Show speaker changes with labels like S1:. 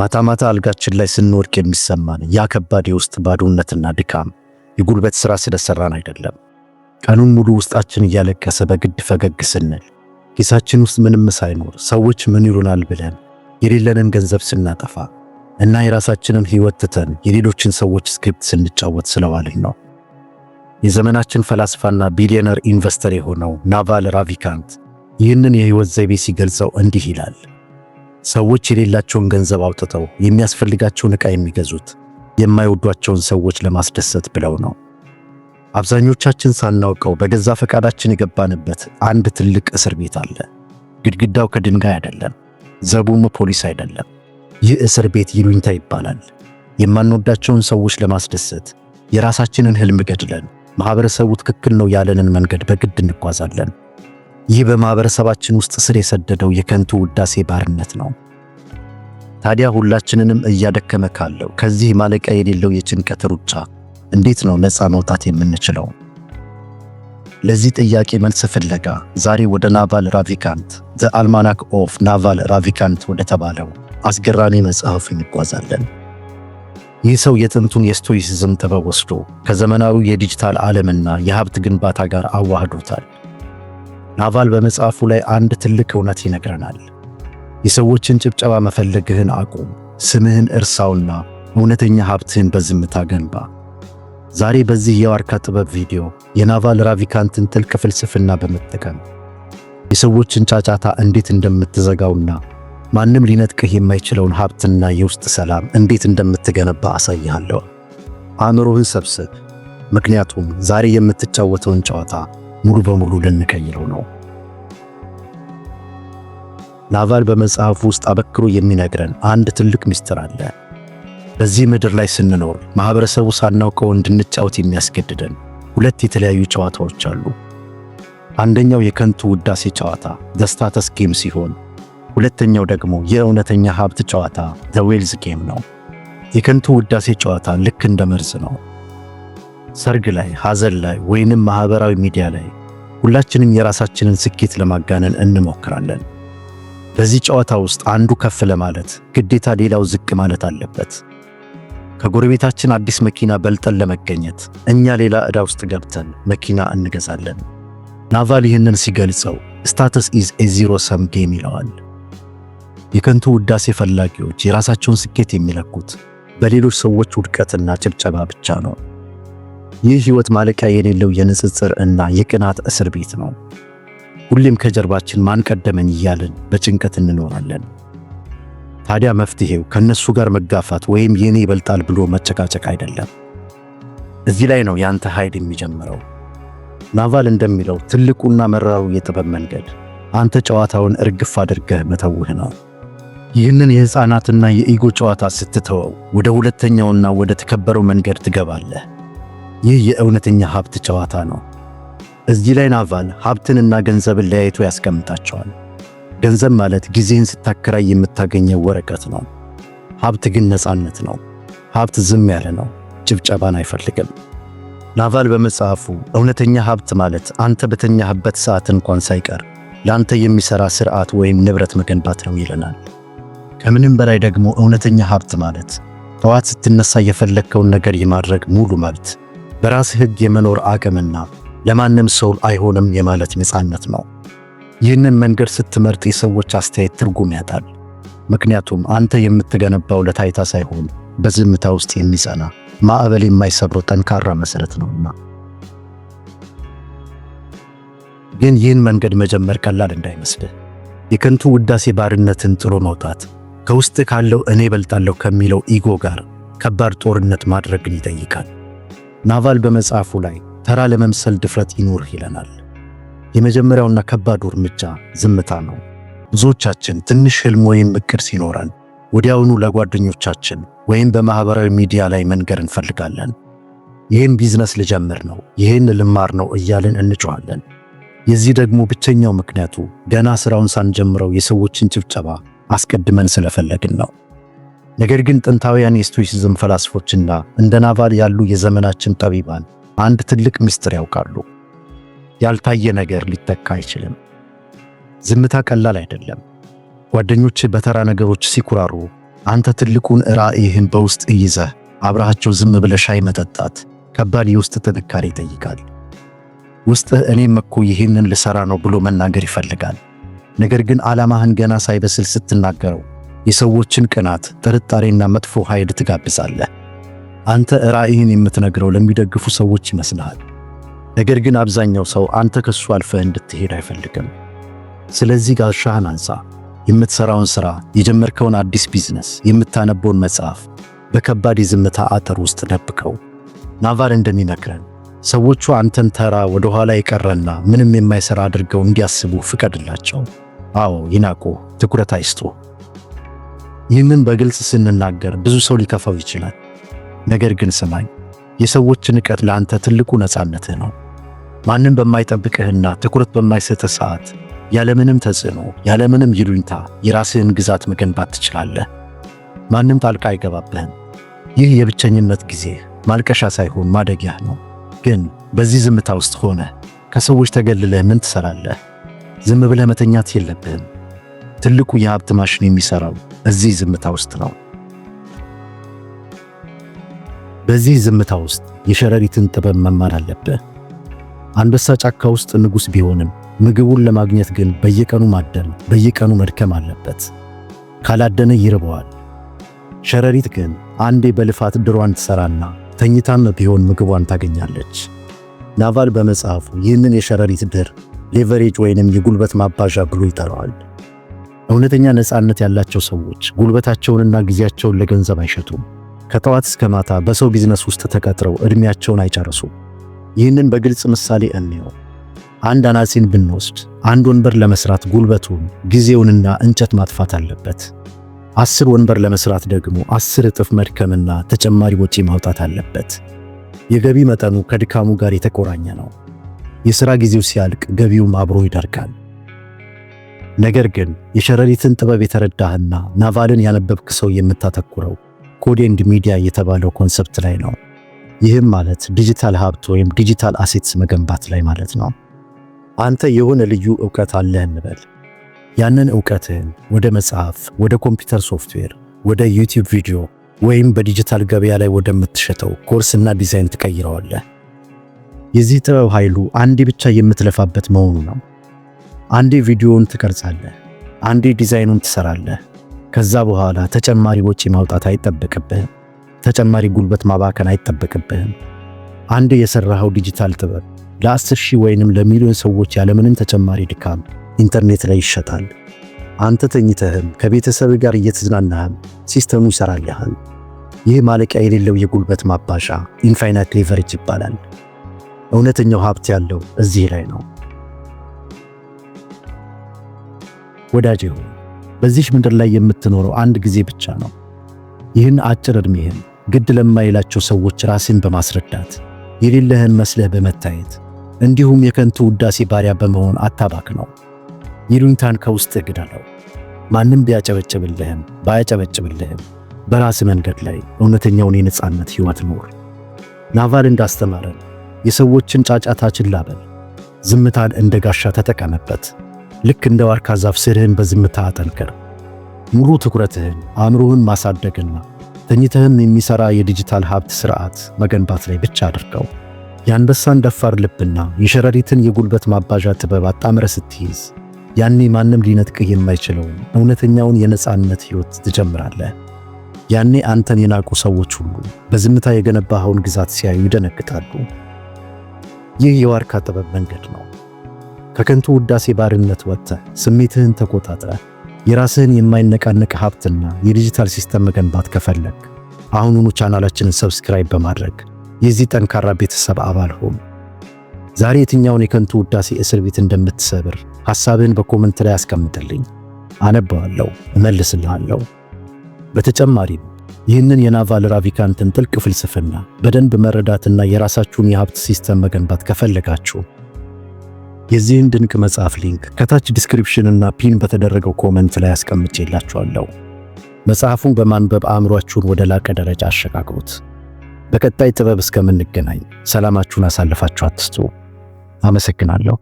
S1: ማታ ማታ አልጋችን ላይ ስንወድቅ የሚሰማን ያ ከባድ የውስጥ ባዶነትና ድካም የጉልበት ሥራ ስለሰራን አይደለም። ቀኑን ሙሉ ውስጣችን እያለቀሰ በግድ ፈገግ ስንል፣ ኪሳችን ውስጥ ምንም ሳይኖር ሰዎች ምን ይሉናል ብለን የሌለንን ገንዘብ ስናጠፋ እና የራሳችንን ሕይወት ትተን የሌሎችን ሰዎች ስክሪፕት ስንጫወት ስለዋልን ነው። የዘመናችን ፈላስፋና ቢሊዮነር ኢንቨስተር የሆነው ናቫል ራቪካንት ይህንን የሕይወት ዘይቤ ሲገልጸው እንዲህ ይላል። ሰዎች የሌላቸውን ገንዘብ አውጥተው የሚያስፈልጋቸውን ዕቃ የሚገዙት የማይወዷቸውን ሰዎች ለማስደሰት ብለው ነው። አብዛኞቻችን ሳናውቀው በገዛ ፈቃዳችን የገባንበት አንድ ትልቅ እስር ቤት አለ። ግድግዳው ከድንጋይ አይደለም፣ ዘቡም ፖሊስ አይደለም። ይህ እስር ቤት ይሉኝታ ይባላል። የማንወዳቸውን ሰዎች ለማስደሰት የራሳችንን ህልም ገድለን ማህበረሰቡ ትክክል ነው ያለንን መንገድ በግድ እንጓዛለን። ይህ በማህበረሰባችን ውስጥ ስር የሰደደው የከንቱ ውዳሴ ባርነት ነው። ታዲያ ሁላችንንም እያደከመ ካለው ከዚህ ማለቂያ የሌለው የጭንቀት ሩጫ እንዴት ነው ነፃ መውጣት የምንችለው? ለዚህ ጥያቄ መልስ ፍለጋ ዛሬ ወደ ናቫል ራቪካንት ዘ አልማናክ ኦፍ ናቫል ራቪካንት ወደ ተባለው አስገራሚ መጽሐፍ እንጓዛለን። ይህ ሰው የጥንቱን የስቶይሲዝም ጥበብ ወስዶ ከዘመናዊ የዲጂታል ዓለምና የሀብት ግንባታ ጋር አዋህዶታል። ናቫል በመጽሐፉ ላይ አንድ ትልቅ እውነት ይነግረናል። የሰዎችን ጭብጨባ መፈለግህን አቁም፣ ስምህን እርሳውና እውነተኛ ሀብትህን በዝምታ ገንባ። ዛሬ በዚህ የዋርካ ጥበብ ቪዲዮ የናቫል ራቪካንትን ጥልቅ ፍልስፍና በመጠቀም የሰዎችን ጫጫታ እንዴት እንደምትዘጋውና ማንም ሊነጥቅህ የማይችለውን ሀብትና የውስጥ ሰላም እንዴት እንደምትገነባ አሳይሃለሁ። አእምሮህን ሰብስብ፣ ምክንያቱም ዛሬ የምትጫወተውን ጨዋታ ሙሉ በሙሉ ልንቀይረው ነው። ናቫል በመጽሐፉ ውስጥ አበክሮ የሚነግረን አንድ ትልቅ ምስጢር አለ። በዚህ ምድር ላይ ስንኖር ማህበረሰቡ ሳናውቀው እንድንጫወት የሚያስገድደን ሁለት የተለያዩ ጨዋታዎች አሉ። አንደኛው የከንቱ ውዳሴ ጨዋታ ዘ ስታተስ ጌም ሲሆን፣ ሁለተኛው ደግሞ የእውነተኛ ሀብት ጨዋታ ዘ ዌልዝ ጌም ነው። የከንቱ ውዳሴ ጨዋታ ልክ እንደ መርዝ ነው። ሰርግ ላይ፣ ሐዘን ላይ ወይንም ማህበራዊ ሚዲያ ላይ ሁላችንም የራሳችንን ስኬት ለማጋነን እንሞክራለን። በዚህ ጨዋታ ውስጥ አንዱ ከፍ ለማለት ግዴታ ሌላው ዝቅ ማለት አለበት። ከጎረቤታችን አዲስ መኪና በልጠን ለመገኘት እኛ ሌላ ዕዳ ውስጥ ገብተን መኪና እንገዛለን። ናቫል ይህንን ሲገልጸው ስታተስ ኢዝ ኤ ዚሮ ሰም ጌም ይለዋል። የከንቱ ውዳሴ ፈላጊዎች የራሳቸውን ስኬት የሚለኩት በሌሎች ሰዎች ውድቀትና ጭብጨባ ብቻ ነው። ይህ ሕይወት ማለቂያ የሌለው የንጽጽር እና የቅናት እስር ቤት ነው። ሁሌም ከጀርባችን ማን ቀደመኝ እያልን በጭንቀት እንኖራለን። ታዲያ መፍትሄው ከነሱ ጋር መጋፋት ወይም የኔ ይበልጣል ብሎ መጨቃጨቅ አይደለም። እዚህ ላይ ነው ያንተ ኃይል የሚጀምረው። ናቫል እንደሚለው ትልቁና መራሩ የጥበብ መንገድ አንተ ጨዋታውን እርግፍ አድርገህ መተውህ ነው። ይህንን የሕፃናትና የኢጎ ጨዋታ ስትተወው ወደ ሁለተኛውና ወደ ተከበረው መንገድ ትገባለህ። ይህ የእውነተኛ ሀብት ጨዋታ ነው። እዚህ ላይ ናቫል ሀብትንና ገንዘብን ለያይቶ ያስቀምጣቸዋል። ገንዘብ ማለት ጊዜህን ስታከራይ የምታገኘው ወረቀት ነው። ሀብት ግን ነፃነት ነው። ሀብት ዝም ያለ ነው፣ ጭብጨባን አይፈልግም። ናቫል በመጽሐፉ እውነተኛ ሀብት ማለት አንተ በተኛህበት ሰዓት እንኳን ሳይቀር ለአንተ የሚሠራ ሥርዓት ወይም ንብረት መገንባት ነው ይለናል። ከምንም በላይ ደግሞ እውነተኛ ሀብት ማለት ጠዋት ስትነሳ የፈለግከውን ነገር የማድረግ ሙሉ መብት፣ በራስህ ሕግ የመኖር አቅምና ለማንም ሰው አይሆንም የማለት ነፃነት ነው። ይህንን መንገድ ስትመርጥ የሰዎች አስተያየት ትርጉም ያጣል። ምክንያቱም አንተ የምትገነባው ለታይታ ሳይሆን በዝምታ ውስጥ የሚጸና ማዕበል የማይሰብረው ጠንካራ መሠረት ነውና። ግን ይህን መንገድ መጀመር ቀላል እንዳይመስልህ። የከንቱ ውዳሴ ባርነትን ጥሎ መውጣት ከውስጥ ካለው እኔ እበልጣለሁ ከሚለው ኢጎ ጋር ከባድ ጦርነት ማድረግን ይጠይቃል። ናቫል በመጽሐፉ ላይ ተራ ለመምሰል ድፍረት ይኑርህ ይለናል። የመጀመሪያውና ከባዱ እርምጃ ዝምታ ነው። ብዙዎቻችን ትንሽ ህልም ወይም እቅድ ሲኖረን ወዲያውኑ ለጓደኞቻችን ወይም በማህበራዊ ሚዲያ ላይ መንገር እንፈልጋለን። ይህን ቢዝነስ ልጀምር ነው፣ ይህን ልማር ነው እያልን እንጮኻለን። የዚህ ደግሞ ብቸኛው ምክንያቱ ገና ስራውን ሳንጀምረው የሰዎችን ጭብጨባ አስቀድመን ስለፈለግን ነው። ነገር ግን ጥንታውያን የስቶይሲዝም ፈላስፎችና እንደ ናቫል ያሉ የዘመናችን ጠቢባን አንድ ትልቅ ምስጢር ያውቃሉ። ያልታየ ነገር ሊተካ አይችልም። ዝምታ ቀላል አይደለም። ጓደኞች በተራ ነገሮች ሲኩራሩ፣ አንተ ትልቁን ራዕይህን በውስጥ ይዘህ አብረሃቸው ዝም ብለህ ሻይ መጠጣት ከባድ የውስጥ ጥንካሬ ይጠይቃል። ውስጥህ እኔም እኮ ይህንን ልሰራ ነው ብሎ መናገር ይፈልጋል። ነገር ግን ዓላማህን ገና ሳይበስል ስትናገረው የሰዎችን ቅናት፣ ጥርጣሬና መጥፎ ኃይል ትጋብዛለህ። አንተ ራዕይህን የምትነግረው ለሚደግፉ ሰዎች ይመስልሃል። ነገር ግን አብዛኛው ሰው አንተ ከሱ አልፈህ እንድትሄድ አይፈልግም። ስለዚህ ጋሻህን አንሳ። የምትሰራውን ሥራ፣ የጀመርከውን አዲስ ቢዝነስ፣ የምታነበውን መጽሐፍ በከባድ የዝምታ አጥር ውስጥ ደብቀው። ናቫል እንደሚመክረን ሰዎቹ አንተን ተራ ወደ ኋላ የቀረና ምንም የማይሰራ አድርገው እንዲያስቡ ፍቀድላቸው። አዎ ይናቁ፣ ትኩረት አይስጡ። ይህንን በግልጽ ስንናገር ብዙ ሰው ሊከፋው ይችላል። ነገር ግን ስማኝ፣ የሰዎች ንቀት ለአንተ ትልቁ ነፃነትህ ነው። ማንም በማይጠብቅህና ትኩረት በማይሰጥህ ሰዓት ያለምንም ተጽዕኖ፣ ያለምንም ይሉኝታ የራስህን ግዛት መገንባት ትችላለህ። ማንም ጣልቃ አይገባብህም። ይህ የብቸኝነት ጊዜ ማልቀሻ ሳይሆን ማደጊያህ ነው። ግን በዚህ ዝምታ ውስጥ ሆነ ከሰዎች ተገልለህ ምን ትሰራለህ? ዝም ብለህ መተኛት የለብህም። ትልቁ የሀብት ማሽን የሚሰራው እዚህ ዝምታ ውስጥ ነው። በዚህ ዝምታ ውስጥ የሸረሪትን ጥበብ መማር አለብህ። አንበሳ ጫካ ውስጥ ንጉሥ ቢሆንም ምግቡን ለማግኘት ግን በየቀኑ ማደን፣ በየቀኑ መድከም አለበት። ካላደነ ይርበዋል። ሸረሪት ግን አንዴ በልፋት ድሯን ትሰራና ተኝታም ቢሆን ምግቧን ታገኛለች። ናቫል በመጽሐፉ ይህንን የሸረሪት ድር ሌቨሬጅ ወይንም የጉልበት ማባዣ ብሎ ይጠራዋል። እውነተኛ ነፃነት ያላቸው ሰዎች ጉልበታቸውንና ጊዜያቸውን ለገንዘብ አይሸጡም። ከጠዋት እስከ ማታ በሰው ቢዝነስ ውስጥ ተቀጥረው ዕድሜያቸውን አይጨርሱም። ይህንን በግልጽ ምሳሌ እንየው። አንድ አናጺን ብንወስድ አንድ ወንበር ለመስራት ጉልበቱን፣ ጊዜውንና እንጨት ማጥፋት አለበት። 10 ወንበር ለመስራት ደግሞ 10 እጥፍ መድከምና ተጨማሪ ወጪ ማውጣት አለበት። የገቢ መጠኑ ከድካሙ ጋር የተቆራኘ ነው። የሥራ ጊዜው ሲያልቅ ገቢውም አብሮ ይደርቃል። ነገር ግን የሸረሪትን ጥበብ የተረዳህና ናቫልን ያነበብክ ሰው የምታተኩረው ኮድ ኤንድ ሚዲያ የተባለው ኮንሰፕት ላይ ነው። ይህም ማለት ዲጂታል ሀብት ወይም ዲጂታል አሴትስ መገንባት ላይ ማለት ነው። አንተ የሆነ ልዩ ዕውቀት አለህ እንበል። ያንን ዕውቀትህን ወደ መጽሐፍ፣ ወደ ኮምፒውተር ሶፍትዌር፣ ወደ ዩቲዩብ ቪዲዮ ወይም በዲጂታል ገበያ ላይ ወደምትሸጠው ኮርስና ዲዛይን ትቀይረዋለህ። የዚህ ጥበብ ኃይሉ አንዴ ብቻ የምትለፋበት መሆኑ ነው። አንዴ ቪዲዮውን ትቀርጻለህ፣ አንዴ ዲዛይኑን ትሰራለህ። ከዛ በኋላ ተጨማሪ ወጪ ማውጣት አይጠበቅብህም። ተጨማሪ ጉልበት ማባከን አይጠበቅብህም። አንዴ የሰራኸው ዲጂታል ጥበብ ለ10 ሺህ ወይንም ለሚሊዮን ሰዎች ያለምንም ተጨማሪ ድካም ኢንተርኔት ላይ ይሸጣል። አንተ ተኝተህም ከቤተሰብ ጋር እየተዝናናህም ሲስተሙ ይሰራልሃል። ይህ ማለቂያ የሌለው የጉልበት ማባዣ ኢንፋይናይት ሌቨሬጅ ይባላል። እውነተኛው ሀብት ያለው እዚህ ላይ ነው። ወዳጄ ሆይ በዚህ ምድር ላይ የምትኖረው አንድ ጊዜ ብቻ ነው። ይህን አጭር ዕድሜህን ግድ ለማይላቸው ሰዎች ራስን በማስረዳት የሌለህን መስለህ በመታየት እንዲሁም የከንቱ ውዳሴ ባሪያ በመሆን አታባክ ነው። ይሉኝታን ከውስጥህ ግደለው። ማንም ቢያጨበጭብልህም ባያጨበጭብልህም በራስ መንገድ ላይ እውነተኛውን የነጻነት ሕይወት ኑር። ናቫል እንዳስተማረን የሰዎችን ጫጫታ ችላ በል። ዝምታን እንደ ጋሻ ተጠቀመበት። ልክ እንደ ዋርካ ዛፍ ስርህን በዝምታ አጠንክር። ሙሉ ትኩረትህን አእምሮህን ማሳደግና ተኝተህም የሚሠራ የዲጂታል ሀብት ሥርዓት መገንባት ላይ ብቻ አድርገው። የአንበሳን ደፋር ልብና የሸረሪትን የጉልበት ማባዣ ጥበብ አጣምረህ ስትይዝ ያኔ ማንም ሊነጥቅህ የማይችለውን እውነተኛውን የነጻነት ሕይወት ትጀምራለህ። ያኔ አንተን የናቁ ሰዎች ሁሉ በዝምታ የገነባኸውን ግዛት ሲያዩ ይደነግጣሉ። ይህ የዋርካ ጥበብ መንገድ ነው። ከከንቱ ውዳሴ ባርነት ወጥተህ ስሜትህን ተቆጣጥረህ የራስህን የማይነቃነቅ ሀብትና የዲጂታል ሲስተም መገንባት ከፈለግ አሁኑኑ ቻናላችንን ሰብስክራይብ በማድረግ የዚህ ጠንካራ ቤተሰብ አባል ሁን። ዛሬ የትኛውን የከንቱ ውዳሴ እስር ቤት እንደምትሰብር ሐሳብህን በኮመንት ላይ አስቀምጥልኝ። አነባዋለሁ፣ እመልስልሃለሁ። በተጨማሪም ይህንን የናቫል ራቪካንትን ጥልቅ ፍልስፍና በደንብ መረዳትና የራሳችሁን የሀብት ሲስተም መገንባት ከፈለጋችሁ የዚህን ድንቅ መጽሐፍ ሊንክ ከታች ዲስክሪፕሽንና ፒን በተደረገው ኮመንት ላይ አስቀምጬላችኋለሁ። መጽሐፉን በማንበብ አእምሯችሁን ወደ ላቀ ደረጃ አሸጋግሩት። በቀጣይ ጥበብ እስከምንገናኝ ሰላማችሁን አሳልፋችሁ አትስጡ። አመሰግናለሁ።